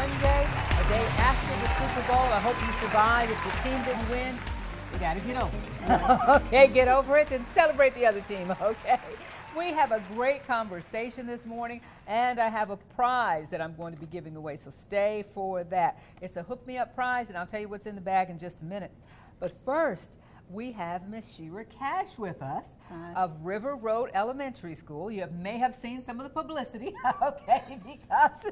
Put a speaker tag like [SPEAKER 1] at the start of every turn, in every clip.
[SPEAKER 1] Monday, a day after the Super Bowl. I hope you survive. If the team didn't win, you got to get over it. Okay, get over it and celebrate the other team, okay? We have a great conversation this morning, and I have a prize that I'm going to be giving away, so stay for that. It's a Hook Me Up prize, and I'll tell you what's in the bag in just a minute. But first, we have Miss Shira Cash with us of River Road Elementary School. You may have seen some of the publicity, okay, because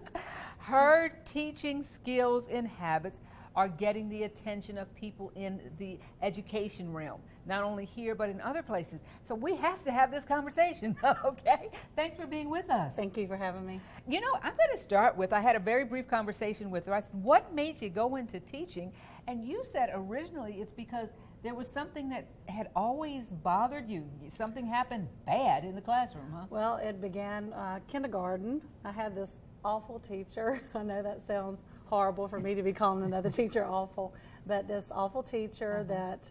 [SPEAKER 1] her teaching skills and habits are getting the attention of people in the education realm, not only here but in other places. So we have to have this conversation, okay? Thanks for being with us.
[SPEAKER 2] Thank you for having me.
[SPEAKER 1] You know, I'm going to start with, I had a very brief conversation with her. I said, what made you go into teaching? And you said originally it's because there was something that had always bothered you. Something happened bad in the classroom, huh?
[SPEAKER 2] Well, it began kindergarten. I had this awful teacher. I know that sounds horrible for me to be calling another teacher awful, but this awful teacher that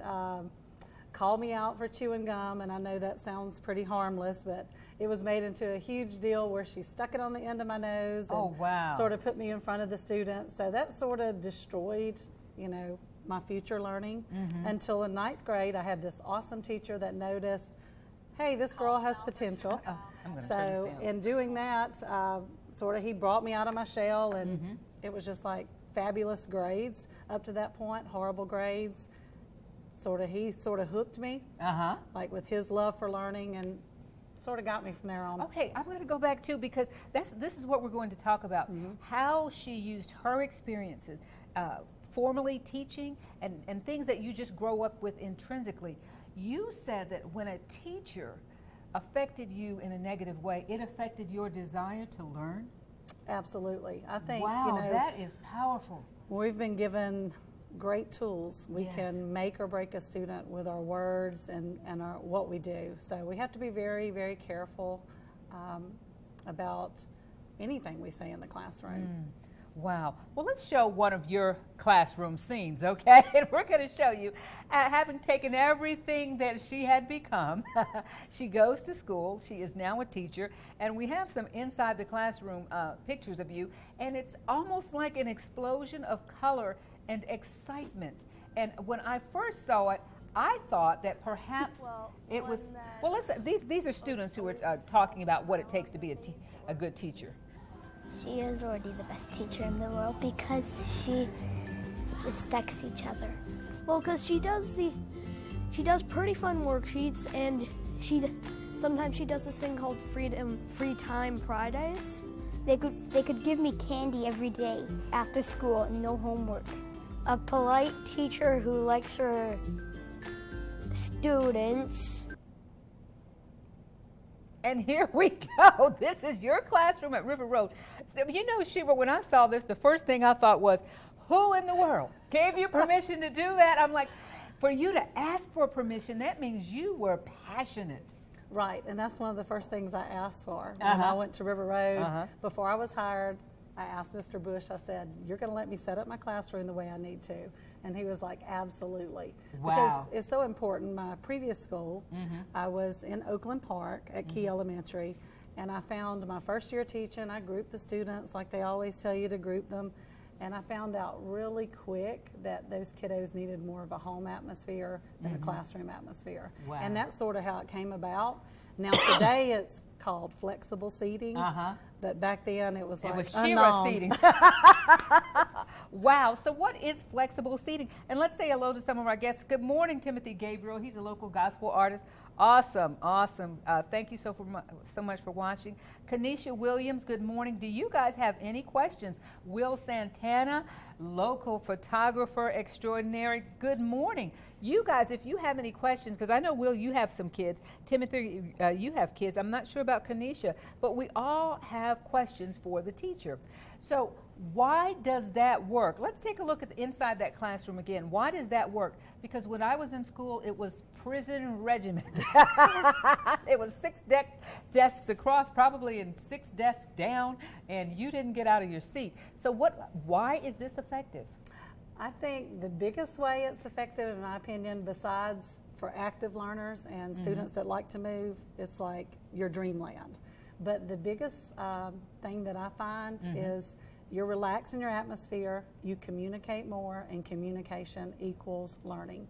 [SPEAKER 2] called me out for chewing gum, and I know that sounds pretty harmless, but it was made into a huge deal where she stuck it on the end of my nose and sort of put me in front of the students. So that sort of destroyed, you know, my future learning until in 9th grade. I had this awesome teacher that noticed, hey, this girl has potential. So in doing that, sort of he brought me out of my shell, and it was just like fabulous grades up to that point, horrible grades. He sort of hooked me, like with his love for learning, and sort of got me from there on.
[SPEAKER 1] Okay, I'm going to go back too, because this is what we're going to talk about, how she used her experiences, formally teaching, and things that you just grow up with intrinsically. You said that when a teacher affected you in a negative way, it affected your desire to learn?
[SPEAKER 2] Absolutely. I think,
[SPEAKER 1] wow,
[SPEAKER 2] you know,
[SPEAKER 1] that is powerful.
[SPEAKER 2] We've been given great tools. We can make or break a student with our words and what we do. So we have to be very, very careful about anything we say in the classroom.
[SPEAKER 1] Wow. Well, let's show one of your classroom scenes, okay? And we're going to show you, having taken everything that she had become, she goes to school. She is now a teacher, and we have some inside the classroom pictures of you, and it's almost like an explosion of color and excitement. And when I first saw it, I thought that perhaps it was, well, these are students who are talking about what it takes to be a good teacher.
[SPEAKER 3] She is already the best teacher in the world because she respects each other.
[SPEAKER 4] Well, because she does pretty fun worksheets, and sometimes she does this thing called Free Time Fridays.
[SPEAKER 3] They could give me candy every day after school and no homework.
[SPEAKER 4] A polite teacher who likes her students.
[SPEAKER 1] And here we go. This is your classroom at River Road. You know, Shira, when I saw this, the first thing I thought was, who in the world gave you permission to do that? I'm like, for you to ask for permission, that means you were passionate.
[SPEAKER 2] Right, and that's one of the first things I asked for. When I went to River Road, before I was hired, I asked Mr. Bush, I said, you're going to let me set up my classroom the way I need to? And he was like, absolutely.
[SPEAKER 1] Wow.
[SPEAKER 2] Because it's so important. My previous school, I was in Oakland Park at Key Elementary, and I found my first year teaching, I grouped the students like they always tell you to group them, and I found out really quick that those kiddos needed more of a home atmosphere than a classroom atmosphere.
[SPEAKER 1] Wow.
[SPEAKER 2] And that's sort of how it came about. Now today it's called flexible seating, but back then it was
[SPEAKER 1] Shira seating. Wow, so what is flexible seating? And let's say hello to some of our guests. Good morning, Timothy Gabriel. He's a local gospel artist. Awesome, awesome. Thank you so much for watching. Kanisha Williams, good morning. Do you guys have any questions? Will Santana, local photographer extraordinary, good morning. You guys, if you have any questions, because I know, Will, you have some kids. Timothy, you have kids. I'm not sure about Kanisha, but we all have questions for the teacher. So why does that work? Let's take a look at the inside that classroom again. Why does that work? Because when I was in school, it was prison regiment. It was 6 desks across, probably, and 6 desks down, and you didn't get out of your seat. So why is this effective?
[SPEAKER 2] I think the biggest way it's effective, in my opinion, besides for active learners and students that like to move, it's like your dreamland. But the biggest thing that I find is You're relaxed in your atmosphere, you communicate more, and communication equals learning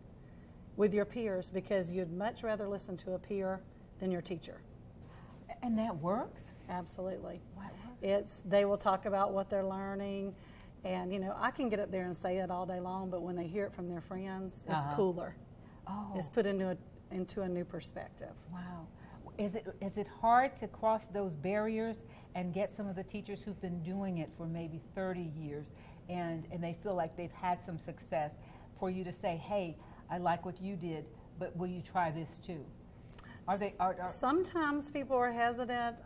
[SPEAKER 2] with your peers, because you'd much rather listen to a peer than your teacher.
[SPEAKER 1] And that works?
[SPEAKER 2] Absolutely.
[SPEAKER 1] Wow.
[SPEAKER 2] They will talk about what they're learning, and you know, I can get up there and say it all day long, but when they hear it from their friends, it's cooler.
[SPEAKER 1] Oh.
[SPEAKER 2] It's put into a new perspective.
[SPEAKER 1] Wow. Is it hard to cross those barriers and get some of the teachers who've been doing it for maybe 30 years and they feel like they've had some success for you to say, hey, I like what you did, but will you try this too?
[SPEAKER 2] Sometimes people are hesitant,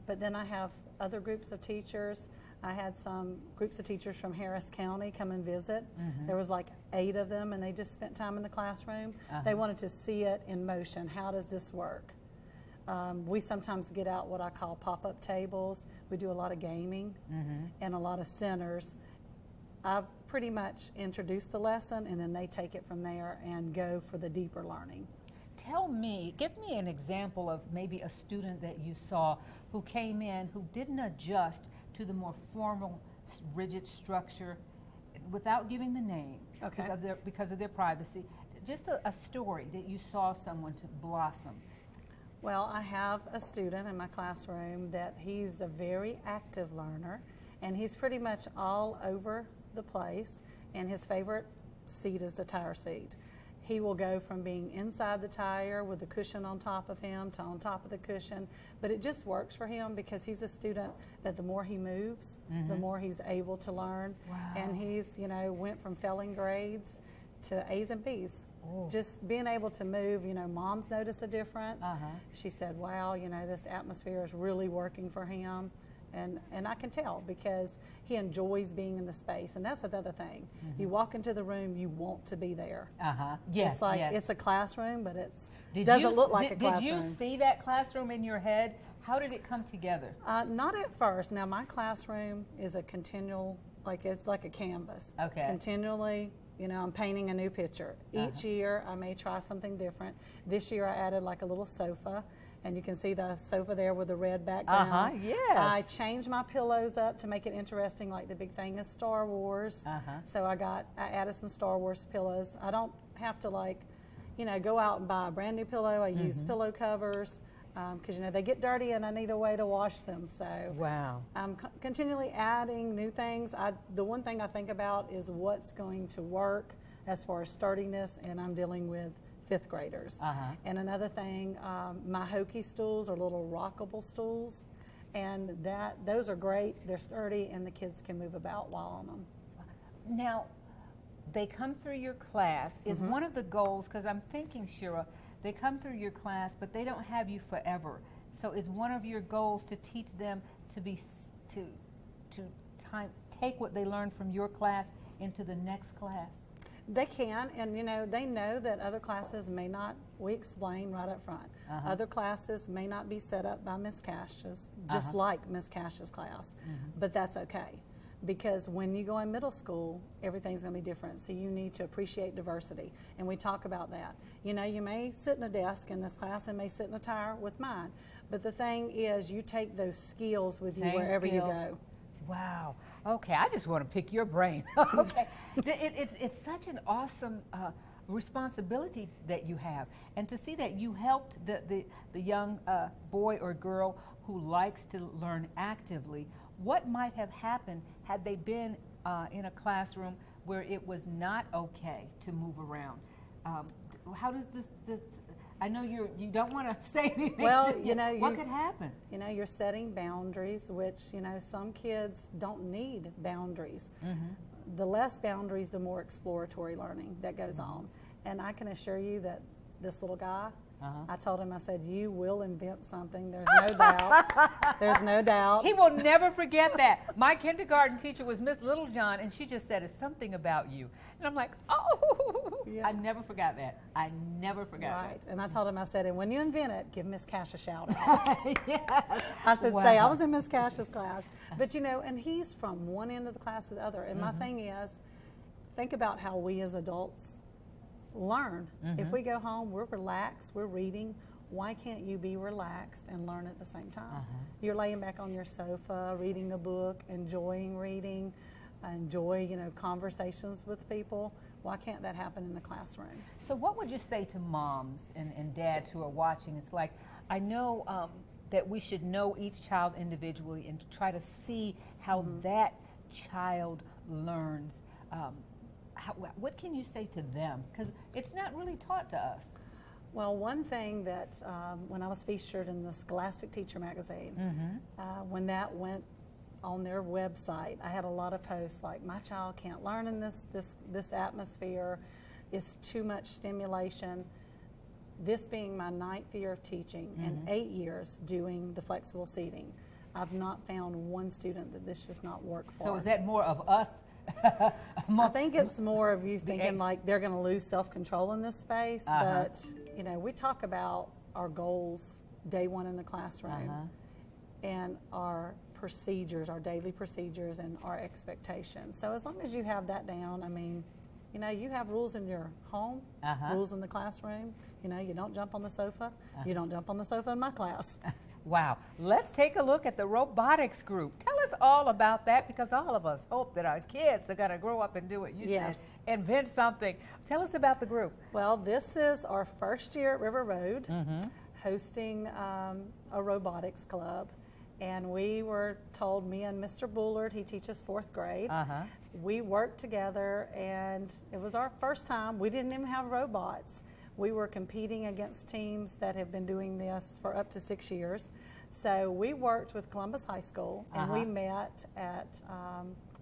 [SPEAKER 2] but then I have other groups of teachers. I had some groups of teachers from Harris County come and visit. There was like 8 of them, and they just spent time in the classroom. They wanted to see it in motion. How does this work? We sometimes get out what I call pop-up tables. We do a lot of gaming and a lot of centers. I pretty much introduce the lesson, and then they take it from there and go for the deeper learning.
[SPEAKER 1] Give me an example of maybe a student that you saw who came in who didn't adjust to the more formal, rigid structure without giving the name because of their privacy. Just a story that you saw someone to blossom.
[SPEAKER 2] Well, I have a student in my classroom that he's a very active learner, and he's pretty much all over the place, and his favorite seat is the tire seat. He will go from being inside the tire with the cushion on top of him to on top of the cushion, but it just works for him because he's a student that the more he moves, the more he's able to learn.
[SPEAKER 1] Wow.
[SPEAKER 2] And he's, you know, went from failing grades to A's and B's. Just being able to move, you know, mom's noticed a difference. She said, wow, you know, this atmosphere is really working for him. And I can tell because he enjoys being in the space. And that's another thing. You walk into the room, you want to be there.
[SPEAKER 1] Yes,
[SPEAKER 2] it's like
[SPEAKER 1] yes.
[SPEAKER 2] it's a classroom, but it doesn't look like a classroom.
[SPEAKER 1] Did you see that classroom in your head? How did it come together?
[SPEAKER 2] Not at first. Now, my classroom is a continual, it's like a canvas.
[SPEAKER 1] Okay.
[SPEAKER 2] Continually, you know, I'm painting a new picture. Each year, I may try something different. This year, I added like a little sofa. And you can see the sofa there with the red background.
[SPEAKER 1] Yes.
[SPEAKER 2] I changed my pillows up to make it interesting, like the big thing is Star Wars. So I added some Star Wars pillows. I don't have to go out and buy a brand new pillow. I use pillow covers because, you know, they get dirty and I need a way to wash them. So
[SPEAKER 1] wow.
[SPEAKER 2] I'm continually adding new things. The one thing I think about is what's going to work as far as sturdiness, and I'm dealing with 5th graders. And another thing, my Hokey stools are little rockable stools, and those are great. They're sturdy, and the kids can move about while on them.
[SPEAKER 1] Now, they come through your class. Is one of the goals, because I'm thinking, Shira, they come through your class, but they don't have you forever. So is one of your goals to teach them to take what they learn from your class into the next class?
[SPEAKER 2] They can, and you know, they know that other classes may not, we explain right up front, other classes may not be set up by Miss Cash's, just like Miss Cash's class, but that's okay. Because when you go in middle school, everything's going to be different. So you need to appreciate diversity. And we talk about that. You know, you may sit in a desk in this class and may sit in a tire with mine. But the thing is, you take those skills with you wherever you go.
[SPEAKER 1] Wow. Okay, I just want to pick your brain. Okay. It's such an awesome responsibility that you have. And to see that you helped the young boy or girl who likes to learn actively, what might have happened had they been in a classroom where it was not okay to move around? How does this I know you don't want to say anything.
[SPEAKER 2] Well, you know,
[SPEAKER 1] what could happen?
[SPEAKER 2] You know, you're setting boundaries, which, you know, some kids don't need boundaries. The less boundaries, the more exploratory learning that goes on. And I can assure you that this little guy, I told him, I said, you will invent something. There's no doubt. There's no doubt.
[SPEAKER 1] He will never forget that. My kindergarten teacher was Miss Littlejohn, and she just said, it's something about you. And I'm like, oh, I never forgot that. I never forgot that.
[SPEAKER 2] Right. And I told him, I said, and when you invent it, give Miss Cash a shout out.
[SPEAKER 1] Yes.
[SPEAKER 2] I said,
[SPEAKER 1] Wow.
[SPEAKER 2] say, I was in Miss Cash's class. But, you know, and he's from one end of the class to the other. And my thing is, think about how we as adults learn. If we go home, we're relaxed, we're reading, why can't you be relaxed and learn at the same time? You're laying back on your sofa, reading a book, enjoying reading, enjoy, conversations with people. Why can't that happen in the classroom?
[SPEAKER 1] So what would you say to moms and dads who are watching? It's like, I know that we should know each child individually and try to see how that child learns. What can you say to them? Because it's not really taught to us.
[SPEAKER 2] Well, one thing that when I was featured in the Scholastic Teacher magazine, when that went on their website, I had a lot of posts like, my child can't learn in this atmosphere. It's too much stimulation. This being my 9th year of teaching and 8 years doing the flexible seating, I've not found one student that this does not work for.
[SPEAKER 1] So is that more of us?
[SPEAKER 2] I think it's more of you thinking like they're going to lose self-control in this space, but we talk about our goals day one in the classroom and our procedures, our daily procedures and our expectations. So as long as you have that down, I mean, you have rules in your home, rules in the classroom. You don't jump on the sofa. You don't jump on the sofa in my class.
[SPEAKER 1] Wow. Let's take a look at the robotics group. Tell us all about that, because all of us hope that our kids are going to grow up and do what you said, invent something. Tell us about the group.
[SPEAKER 2] Well, this is our first year at River Road, hosting a robotics club. And we were told, me and Mr. Bullard, he teaches 4th grade, we worked together, and it was our first time. We didn't even have robots. We were competing against teams that have been doing this for up to 6 years. So we worked with Columbus High School, and we met at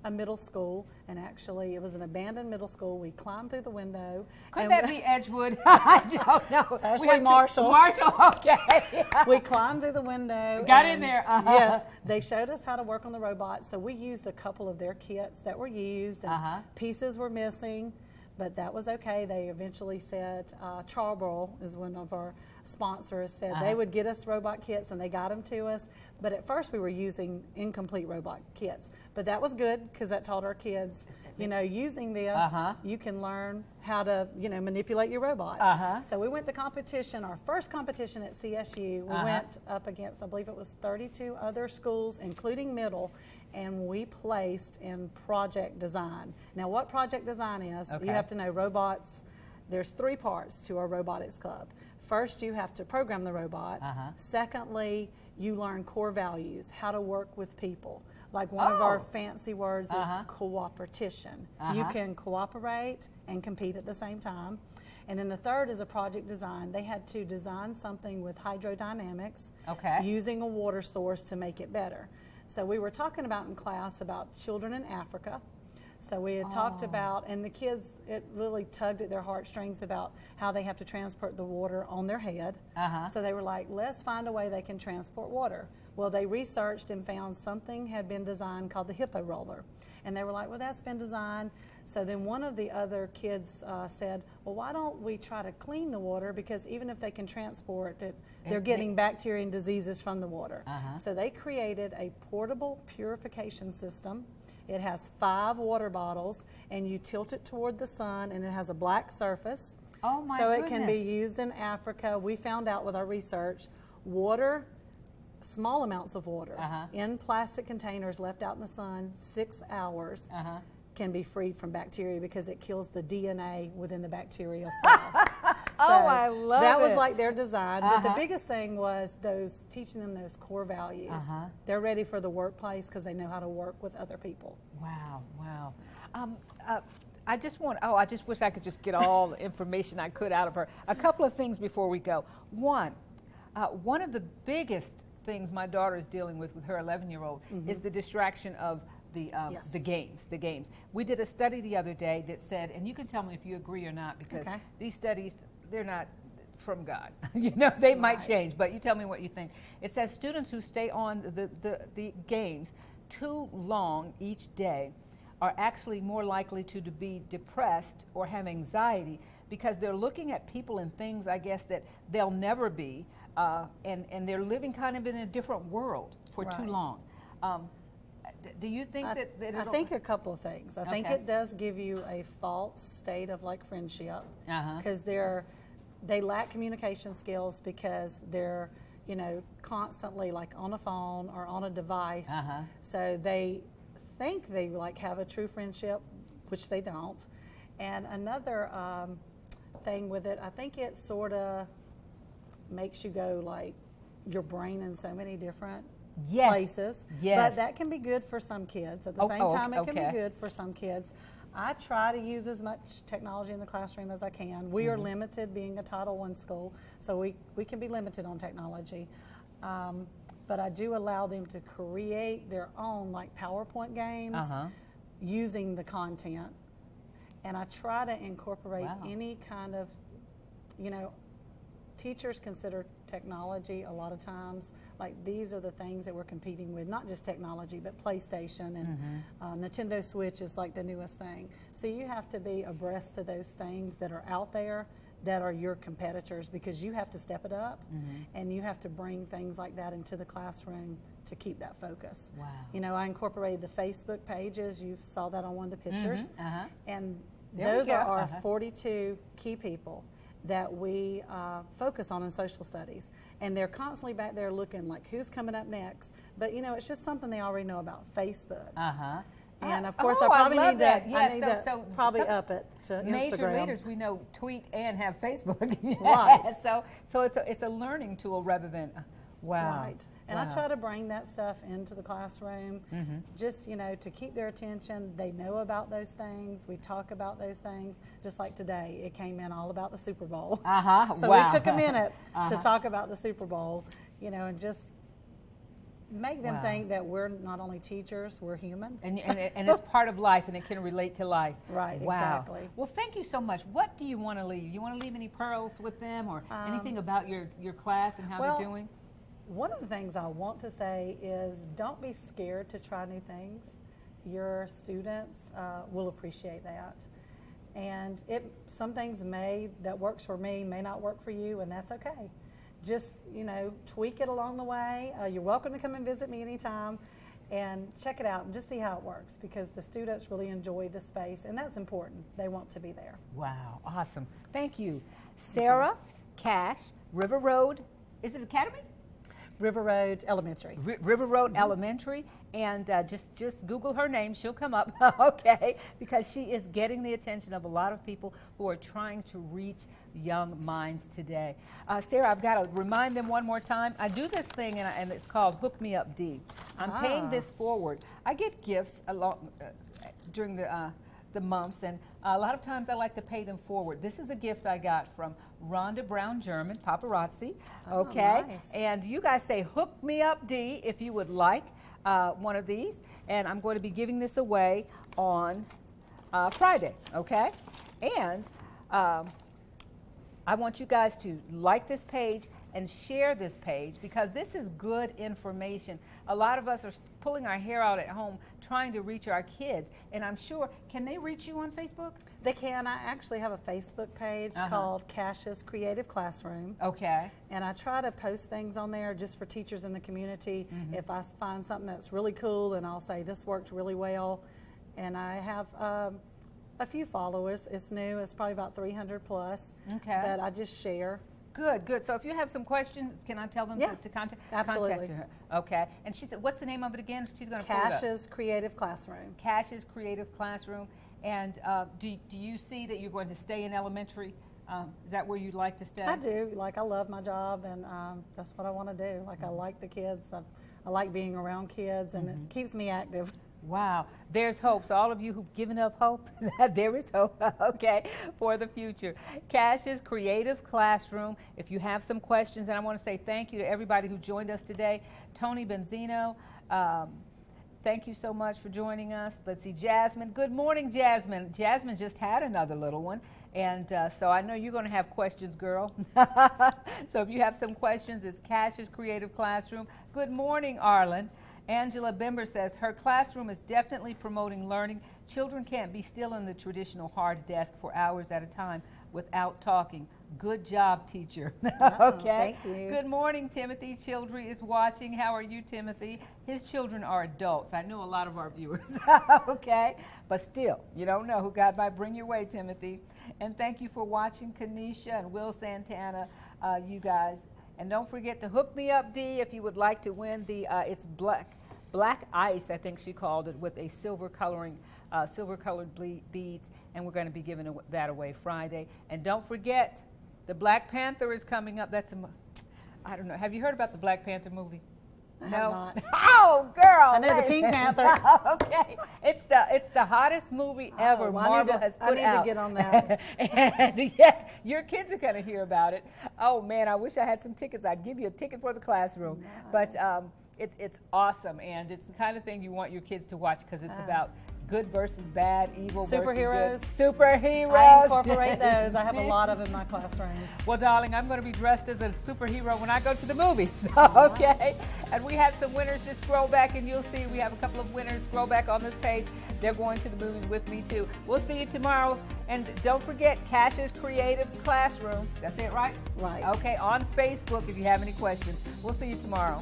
[SPEAKER 2] a middle school, and actually it was an abandoned middle school. We climbed through the window.
[SPEAKER 1] Could that be Edgewood? I don't know.
[SPEAKER 2] It's actually Marshall.
[SPEAKER 1] Marshall, okay.
[SPEAKER 2] We climbed through the window.
[SPEAKER 1] Got in there.
[SPEAKER 2] Yes, they showed us how to work on the robot. So we used a couple of their kits that were used, and pieces were missing, but that was okay. They eventually said, Charborough is one of our sponsors, said they would get us robot kits, and they got them to us. But at first we were using incomplete robot kits, but that was good because that taught our kids, using this, you can learn how to, manipulate your robot. So we went to competition, our first competition at CSU. We went up against, I believe it was 32 other schools, including middle, and we placed in project design. Now, what project design is, you have to know robots. There's 3 parts to our robotics club. First, you have to program the robot. Secondly, you learn core values, how to work with people. Like one of our fancy words is cooperation. You can cooperate and compete at the same time. And then the third is a project design. They had to design something with hydrodynamics, using a water source to make it better. So we were talking about in class about children in Africa. So we had talked about, and the kids, it really tugged at their heartstrings about how they have to transport the water on their head. So they were like, let's find a way they can transport water. Well, they researched and found something had been designed called the Hippo Roller. And they were like, well, that's been designed. So then one of the other kids said, well, why don't we try to clean the water? Because even if they can transport it, they're getting bacteria and diseases from the water. So they created a portable purification system. It has 5 water bottles, and you tilt it toward the sun, and it has a black surface.
[SPEAKER 1] Oh my
[SPEAKER 2] So
[SPEAKER 1] goodness.
[SPEAKER 2] it can be used in Africa. We found out with our research, water, small amounts of water in plastic containers left out in the sun 6 hours can be freed from bacteria because it kills the DNA within the bacterial cell.
[SPEAKER 1] I love
[SPEAKER 2] that
[SPEAKER 1] it.
[SPEAKER 2] was like their design. But the biggest thing was teaching them those core values. They're ready for the workplace because they know how to work with other people.
[SPEAKER 1] Wow, wow. I just wish I could just get all the information I could out of her. A couple of things before we go. One of the biggest things my daughter is dealing with her 11-year-old is the distraction of the games. We did a study the other day that said, and you can tell me if you agree or not, because these studies, they're not from God. They might change, but you tell me what you think. It says students who stay on the games too long each day are actually more likely to be depressed or have anxiety because they're looking at people and things, I guess, that they'll never be, and they're living kind of in a different world for too long. Do you think that
[SPEAKER 2] I think a couple of things. I think it does give you a false state of like friendship because they're they lack communication skills because they're, you know, constantly like on a phone or on a device. So they think they like have a true friendship, which they don't. And another thing with it, I think it sort of makes you go like your brain in so many different places. But that can be good for some kids. At the same time, it can be good for some kids. I try to use as much technology in the classroom as I can. We are limited being a Title I school, so we can be limited on technology. But I do allow them to create their own like PowerPoint games using the content. And I try to incorporate any kind of, you know, teachers consider technology a lot of times like these are the things that we're competing with, not just technology, but PlayStation and Nintendo Switch is like the newest thing. So you have to be abreast to those things that are out there that are your competitors, because you have to step it up and you have to bring things like that into the classroom to keep that focus. You know, I incorporated the Facebook pages. You saw that on one of the pictures. And those are our 42 key people that we focus on in social studies. And they're constantly back there looking like who's coming up next. But, you know, it's just something they already know about Facebook. And of course, I probably need to, probably up it to Instagram.
[SPEAKER 1] Major leaders, we know, tweet and have Facebook. So it's a learning tool rather than,
[SPEAKER 2] And I try to bring that stuff into the classroom, just, you know, to keep their attention. They know about those things. We talk about those things. Just like today, it came in all about the Super Bowl. So we took a minute to talk about the Super Bowl, you know, and just make them think that we're not only teachers, we're human.
[SPEAKER 1] And it's part of life, and it can relate to life.
[SPEAKER 2] Exactly.
[SPEAKER 1] Well, thank you so much. What do you want to leave? You want to leave any pearls with them, or anything about your class and how they're doing?
[SPEAKER 2] One of the things I want to say is don't be scared to try new things. Your students will appreciate that. And some things that works for me may not work for you, and that's okay. Just, you know, tweak it along the way. You're welcome to come and visit me anytime and check it out and just see how it works, because the students really enjoy the space, and that's important. They want to be there.
[SPEAKER 1] Wow, awesome. Thank you. Sarah Cash, River Road, is it Academy?
[SPEAKER 2] River Road Elementary.
[SPEAKER 1] River Road Elementary, and just Google her name, she'll come up, okay, because she is getting the attention of a lot of people who are trying to reach young minds today. Sarah, I've got to remind them one more time. I do this thing, and it's called Hook Me Up D. I'm paying this forward. I get gifts during the months, and a lot of times I like to pay them forward. This is a gift I got from Rhonda Brown German, paparazzi, okay?
[SPEAKER 2] Nice.
[SPEAKER 1] And you guys say Hook Me Up D if you would like one of these, and I'm going to be giving this away on Friday, okay? And I want you guys to like this page and share this page, because this is good information. A lot of us are pulling our hair out at home trying to reach our kids, and I'm sure, can they reach you on Facebook?
[SPEAKER 2] They can. I actually have a Facebook page called Cash's Creative Classroom.
[SPEAKER 1] Okay.
[SPEAKER 2] And I try to post things on there just for teachers in the community. If I find something that's really cool, then I'll say this worked really well. And I have a few followers. It's new. It's probably about 300 plus.
[SPEAKER 1] Okay.
[SPEAKER 2] That I just share.
[SPEAKER 1] Good, good. So if you have some questions, can I tell them to contact her? Okay. And she said, what's the name of it again? She's going to pull it up.
[SPEAKER 2] Cash's Creative Classroom.
[SPEAKER 1] Cash's Creative Classroom. And do you see that you're going to stay in elementary? Is that where you'd like to stay?
[SPEAKER 2] I do. Like, I love my job, and that's what I want to do. Like, I like the kids. I like being around kids, and it keeps me active.
[SPEAKER 1] Wow, there's hope. So all of you who've given up hope, there is hope, okay, for the future. Cash's Creative Classroom. If you have some questions, and I want to say thank you to everybody who joined us today. Tony Benzino, thank you so much for joining us. Let's see, Jasmine. Good morning, Jasmine. Jasmine just had another little one, and so I know you're going to have questions, girl. So if you have some questions, it's Cash's Creative Classroom. Good morning, Arlen. Angela Bimber says her classroom is definitely promoting learning. Children can't be still in the traditional hard desk for hours at a time without talking. Good job, teacher.
[SPEAKER 2] Oh,
[SPEAKER 1] Okay.
[SPEAKER 2] thank you.
[SPEAKER 1] Good morning, Timothy Childry is watching. How are you, Timothy? His children are adults. I know a lot of our viewers. Okay. But still, you don't know who God might bring your way, Timothy. And thank you for watching, Kanisha and Will Santana, you guys. And don't forget to hook me up, Dee, if you would like to win the, it's black ice, I think she called it, with a silver colored beads. And we're going to be giving that away Friday. And don't forget, the Black Panther is coming up. I don't know. Have you heard about the Black Panther movie?
[SPEAKER 2] I have
[SPEAKER 1] No.
[SPEAKER 2] not.
[SPEAKER 1] Oh, girl.
[SPEAKER 2] I know the Pink Panther.
[SPEAKER 1] Okay. It's the hottest movie ever
[SPEAKER 2] Oh,
[SPEAKER 1] Marvel has put out.
[SPEAKER 2] I need to get on that.
[SPEAKER 1] And yes, your kids are going to hear about it. Oh, man, I wish I had some tickets. I'd give you a ticket for the classroom. But it's awesome, and it's the kind of thing you want your kids to watch because it's about good versus bad, evil
[SPEAKER 2] Superheroes.
[SPEAKER 1] versus good. Superheroes.
[SPEAKER 2] I incorporate those. I have a lot of in my classroom.
[SPEAKER 1] Well, darling, I'm going to be dressed as a superhero when I go to the movies. Okay. And we have some winners. Just scroll back and you'll see we have a couple of winners. Scroll back on this page. They're going to the movies with me too. We'll see you tomorrow. And don't forget Cash's Creative Classroom. That's it, right?
[SPEAKER 2] Right.
[SPEAKER 1] Okay. On Facebook if you have any questions. We'll see you tomorrow.